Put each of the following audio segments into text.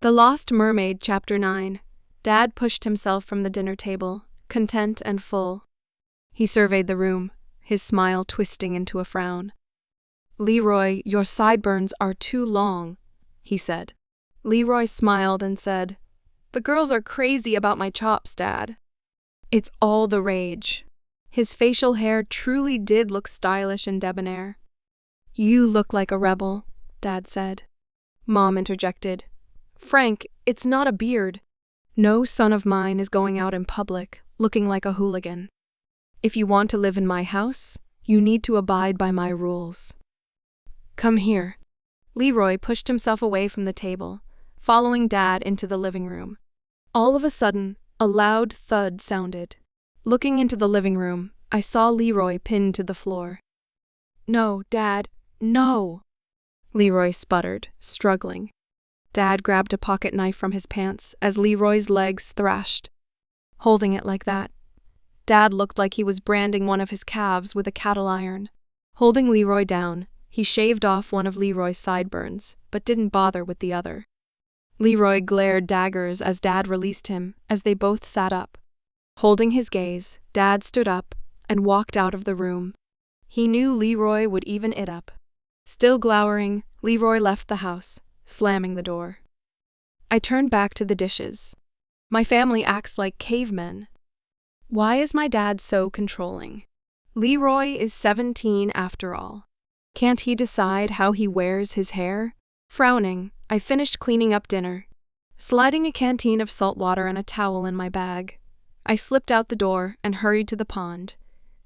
The Lost Mermaid-Chapter 9. Dad pushed himself from the dinner table, content and full. He surveyed the room, his smile twisting into a frown. "Leroy, your sideburns are too long," he said. Leroy smiled and said, "The girls are crazy about my chops, Dad." It's all the rage. His facial hair truly did look stylish and debonair. "You look like a rebel," Dad said. Mom interjected, "Frank, it's not a beard. No son of mine is going out in public looking like a hooligan. If you want to live in my house, you need to abide by my rules." "Come here." Leroy pushed himself away from the table, following Dad into the living room. All of a sudden, a loud thud sounded. Looking into the living room, I saw Leroy pinned to the floor. "No, Dad, no!" Leroy sputtered, struggling. Dad grabbed a pocket knife from his pants as Leroy's legs thrashed. Holding it like that, Dad looked like he was branding one of his calves with a cattle iron. Holding Leroy down, he shaved off one of Leroy's sideburns, but didn't bother with the other. Leroy glared daggers as Dad released him, as they both sat up. Holding his gaze, Dad stood up and walked out of the room. He knew Leroy would even it up. Still glowering, Leroy left the house, slamming the door. I turned back to the dishes. My family acts like cavemen. Why is my dad so controlling? Leroy is 17 after all. Can't he decide how he wears his hair? Frowning, I finished cleaning up dinner. Sliding a canteen of salt water and a towel in my bag, I slipped out the door and hurried to the pond,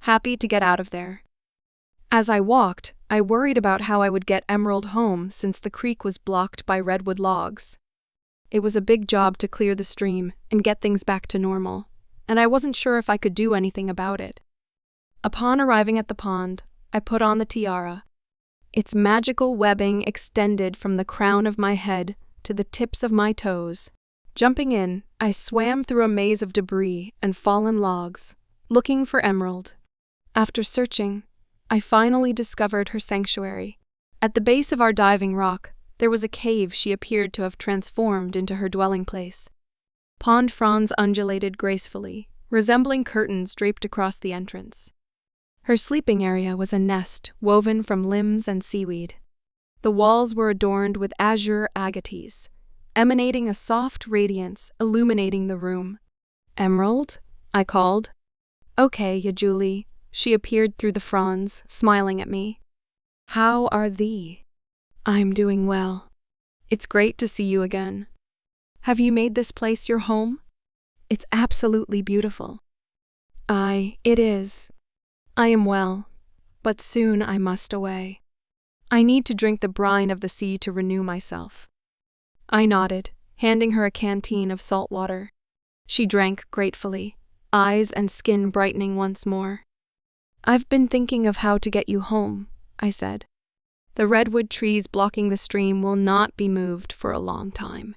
happy to get out of there. As I walked, I worried about how I would get Emerald home since the creek was blocked by redwood logs. It was a big job to clear the stream and get things back to normal, and I wasn't sure if I could do anything about it. Upon arriving at the pond, I put on the tiara. Its magical webbing extended from the crown of my head to the tips of my toes. Jumping in, I swam through a maze of debris and fallen logs, looking for Emerald. After searching, I finally discovered her sanctuary. At the base of our diving rock, there was a cave she appeared to have transformed into her dwelling place. Pond fronds undulated gracefully, resembling curtains draped across the entrance. Her sleeping area was a nest woven from limbs and seaweed. The walls were adorned with azure agates, emanating a soft radiance illuminating the room. "Emerald?" I called. "Okay, ya Julie." She appeared through the fronds, smiling at me. "How are thee?" "I'm doing well. It's great to see you again. Have you made this place your home?" "It's absolutely beautiful." It is. I am well, but soon I must away. I need to drink the brine of the sea to renew myself." I nodded, handing her a canteen of salt water. She drank gratefully, eyes and skin brightening once more. "I've been thinking of how to get you home," I said. "The redwood trees blocking the stream will not be moved for a long time.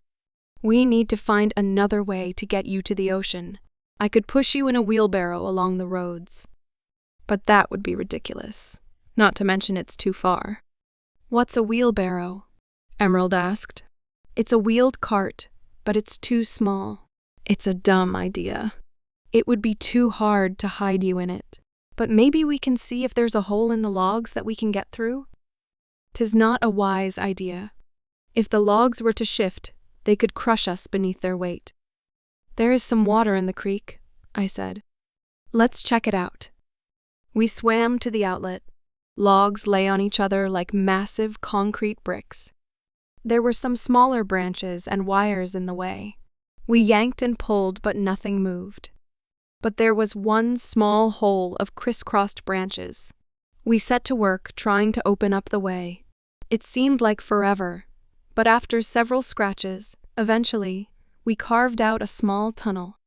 We need to find another way to get you to the ocean. I could push you in a wheelbarrow along the roads. But that would be ridiculous, not to mention it's too far." "What's a wheelbarrow?" Emerald asked. "It's a wheeled cart, but it's too small." "It's a dumb idea. It would be too hard to hide you in it. But maybe we can see if there's a hole in the logs that we can get through?" "'Tis not a wise idea. If the logs were to shift, they could crush us beneath their weight." "There is some water in the creek," I said. "Let's check it out." We swam to the outlet. Logs lay on each other like massive concrete bricks. There were some smaller branches and wires in the way. We yanked and pulled, but nothing moved. But there was one small hole of crisscrossed branches. We set to work trying to open up the way. It seemed like forever, but after several scratches, eventually, we carved out a small tunnel.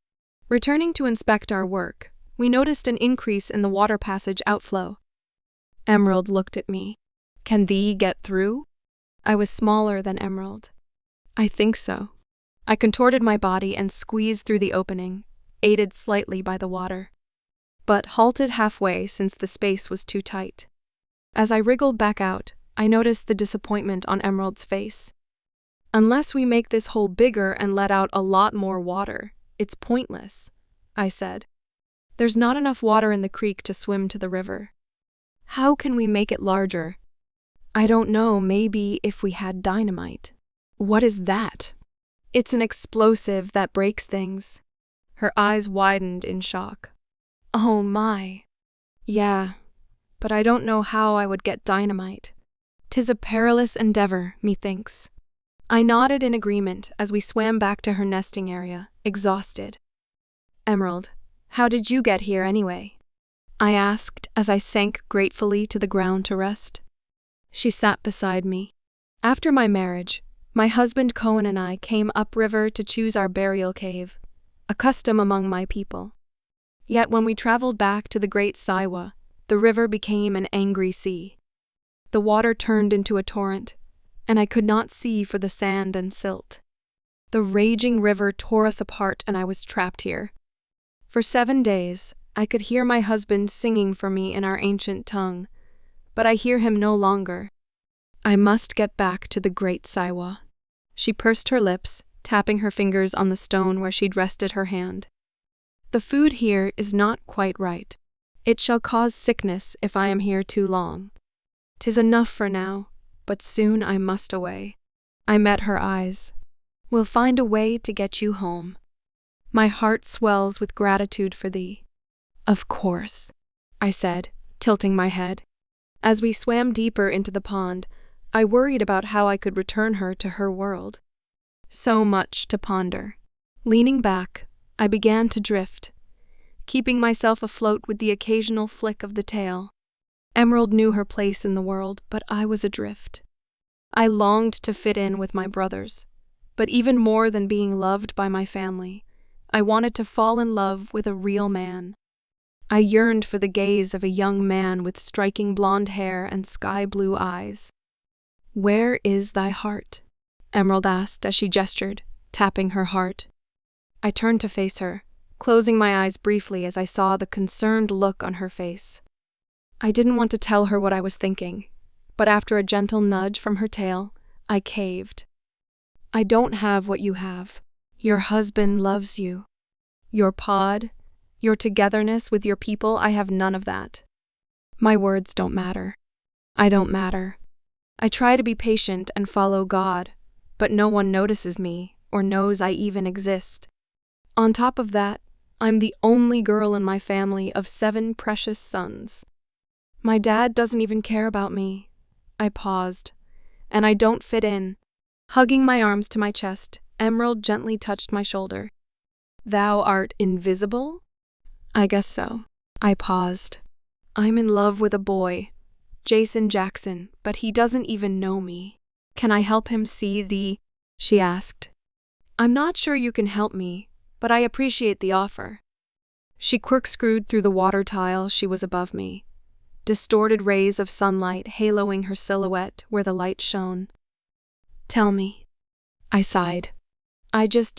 Returning to inspect our work, we noticed an increase in the water passage outflow. Emerald looked at me. "Can thee get through?" I was smaller than Emerald. "I think so." I contorted my body and squeezed through the opening, aided slightly by the water, but halted halfway since the space was too tight. As I wriggled back out, I noticed the disappointment on Emerald's face. Unless we make this hole bigger and let out a lot more water, it's pointless, I said. There's not enough water in the creek to swim to the river. How can we make it larger? I don't know, maybe if we had dynamite. What is that? It's an explosive that breaks things. Her eyes widened in shock. Oh my. Yeah, but I don't know how I would get dynamite. 'Tis a perilous endeavor, methinks. I nodded in agreement as we swam back to her nesting area, exhausted. Emerald, how did you get here anyway? I asked as I sank gratefully to the ground to rest. She sat beside me. After my marriage, my husband Cohen and I came upriver to choose our burial cave, a custom among my people. Yet when we traveled back to the Great Siwa, the river became an angry sea. The water turned into a torrent, and I could not see for the sand and silt. The raging river tore us apart and I was trapped here. For 7 days, I could hear my husband singing for me in our ancient tongue, but I hear him no longer. I must get back to the Great Siwa. She pursed her lips, tapping her fingers on the stone where she'd rested her hand. The food here is not quite right. It shall cause sickness if I am here too long. 'Tis enough for now, but soon I must away. I met her eyes. We'll find a way to get you home. My heart swells with gratitude for thee. Of course, I said, tilting my head. As we swam deeper into the pond, I worried about how I could return her to her world. So much to ponder. Leaning back, I began to drift, keeping myself afloat with the occasional flick of the tail. Emerald knew her place in the world, but I was adrift. I longed to fit in with my brothers, but even more than being loved by my family, I wanted to fall in love with a real man. I yearned for the gaze of a young man with striking blonde hair and sky-blue eyes. Where is thy heart? Emerald asked as she gestured, tapping her heart. I turned to face her, closing my eyes briefly as I saw the concerned look on her face. I didn't want to tell her what I was thinking, but after a gentle nudge from her tail, I caved. I don't have what you have. Your husband loves you. Your pod, your togetherness with your people, I have none of that. My words don't matter. I don't matter. I try to be patient and follow God, but no one notices me or knows I even exist. On top of that, I'm the only girl in my family of 7 precious sons. My dad doesn't even care about me. I paused, and I don't fit in. Hugging my arms to my chest, Emerald gently touched my shoulder. Thou art invisible? I guess so. I paused. I'm in love with a boy, Jason Jackson, but he doesn't even know me. Can I help him see thee? She asked. I'm not sure you can help me, but I appreciate the offer. She corkscrewed through the water tile she was above me, distorted rays of sunlight haloing her silhouette where the light shone. Tell me. I sighed.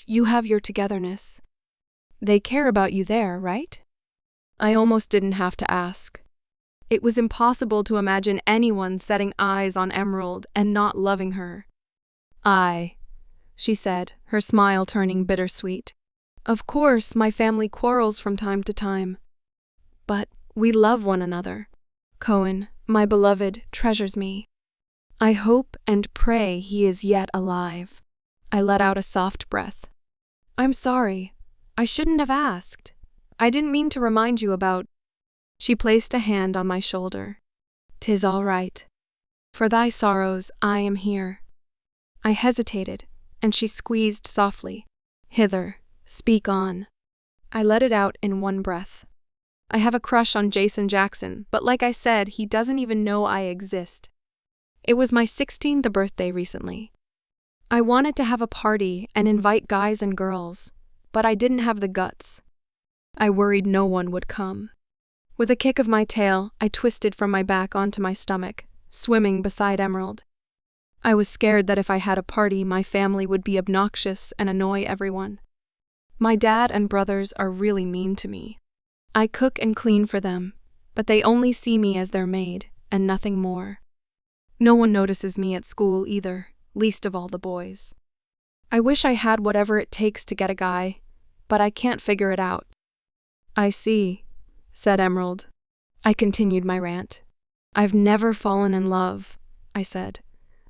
You have your togetherness. They care about you there, right? I almost didn't have to ask. It was impossible to imagine anyone setting eyes on Emerald and not loving her. Aye, she said, her smile turning bittersweet. Of course, my family quarrels from time to time. But we love one another. Cohen, my beloved, treasures me. I hope and pray he is yet alive. I let out a soft breath. I'm sorry. I shouldn't have asked. I didn't mean to remind you about... She placed a hand on my shoulder. 'Tis all right. For thy sorrows I am here. I hesitated, and she squeezed softly. Hither, speak on. I let it out in one breath. I have a crush on Jason Jackson, but like I said, he doesn't even know I exist. It was my 16th birthday recently. I wanted to have a party and invite guys and girls, but I didn't have the guts. I worried no one would come. With a kick of my tail, I twisted from my back onto my stomach, swimming beside Emerald. I was scared that if I had a party, my family would be obnoxious and annoy everyone. My dad and brothers are really mean to me. I cook and clean for them, but they only see me as their maid, and nothing more. No one notices me at school either, least of all the boys. I wish I had whatever it takes to get a guy, but I can't figure it out. I see, said Emerald. I continued my rant. I've never fallen in love, I said.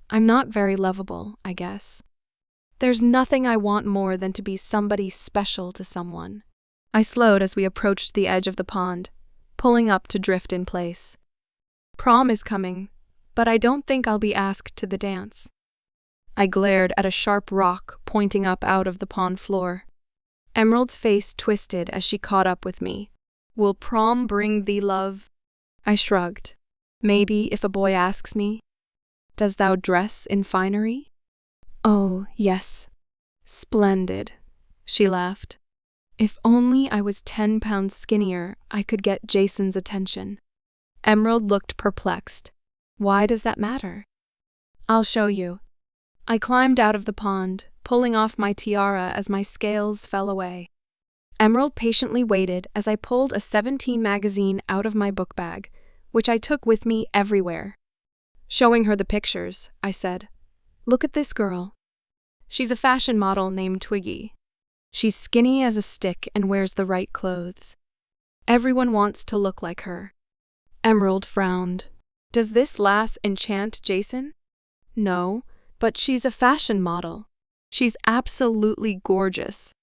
I'm not very lovable, I guess. There's nothing I want more than to be somebody special to someone. I slowed as we approached the edge of the pond, pulling up to drift in place. Prom is coming, but I don't think I'll be asked to the dance. I glared at a sharp rock pointing up out of the pond floor. Emerald's face twisted as she caught up with me. Will prom bring thee love? I shrugged. Maybe if a boy asks me. Does thou dress in finery? Oh, yes. Splendid, she laughed. If only I was 10 pounds skinnier, I could get Jason's attention. Emerald looked perplexed. Why does that matter? I'll show you. I climbed out of the pond, pulling off my tiara as my scales fell away. Emerald patiently waited as I pulled a 17 magazine out of my book bag, which I took with me everywhere. Showing her the pictures, I said, "Look at this girl. She's a fashion model named Twiggy. She's skinny as a stick and wears the right clothes. Everyone wants to look like her." Emerald frowned. Does this lass enchant Jason? No, but she's a fashion model. She's absolutely gorgeous.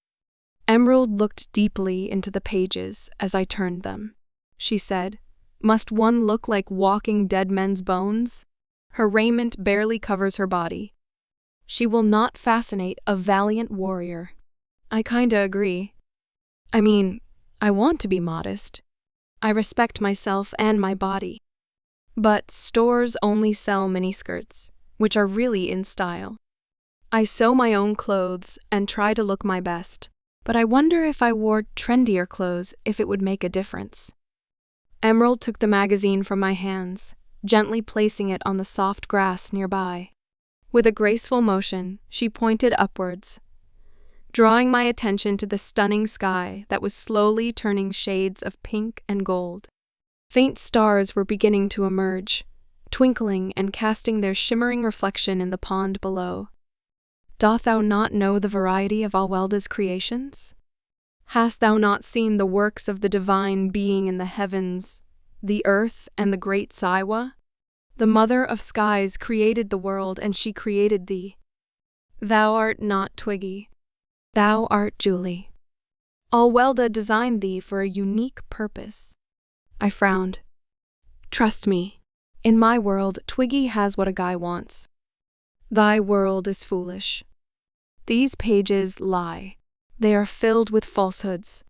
Emerald looked deeply into the pages as I turned them. She said, "Must one look like walking dead men's bones? Her raiment barely covers her body. She will not fascinate a valiant warrior." I kinda agree. I mean, I want to be modest. I respect myself and my body. But stores only sell miniskirts, which are really in style. I sew my own clothes and try to look my best, but I wonder if I wore trendier clothes if it would make a difference. Emerald took the magazine from my hands, gently placing it on the soft grass nearby. With a graceful motion, she pointed upwards, drawing my attention to the stunning sky that was slowly turning shades of pink and gold. Faint stars were beginning to emerge, twinkling and casting their shimmering reflection in the pond below. Doth thou not know the variety of Alwelda's creations? Hast thou not seen the works of the divine being in the heavens, the earth, and the great Siwa? The mother of skies created the world, and she created thee. Thou art not Twiggy. Thou art Julie. Alwelda designed thee for a unique purpose. I frowned. Trust me, in my world, Twiggy has what a guy wants. Thy world is foolish. These pages lie. They are filled with falsehoods.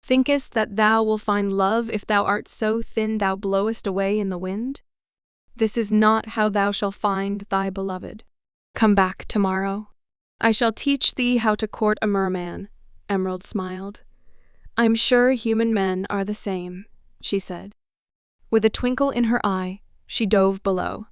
Thinkest that thou will find love if thou art so thin thou blowest away in the wind? This is not how thou shalt find thy beloved. Come back tomorrow. I shall teach thee how to court a merman, Emerald smiled. I'm sure human men are the same, she said. With a twinkle in her eye, she dove below.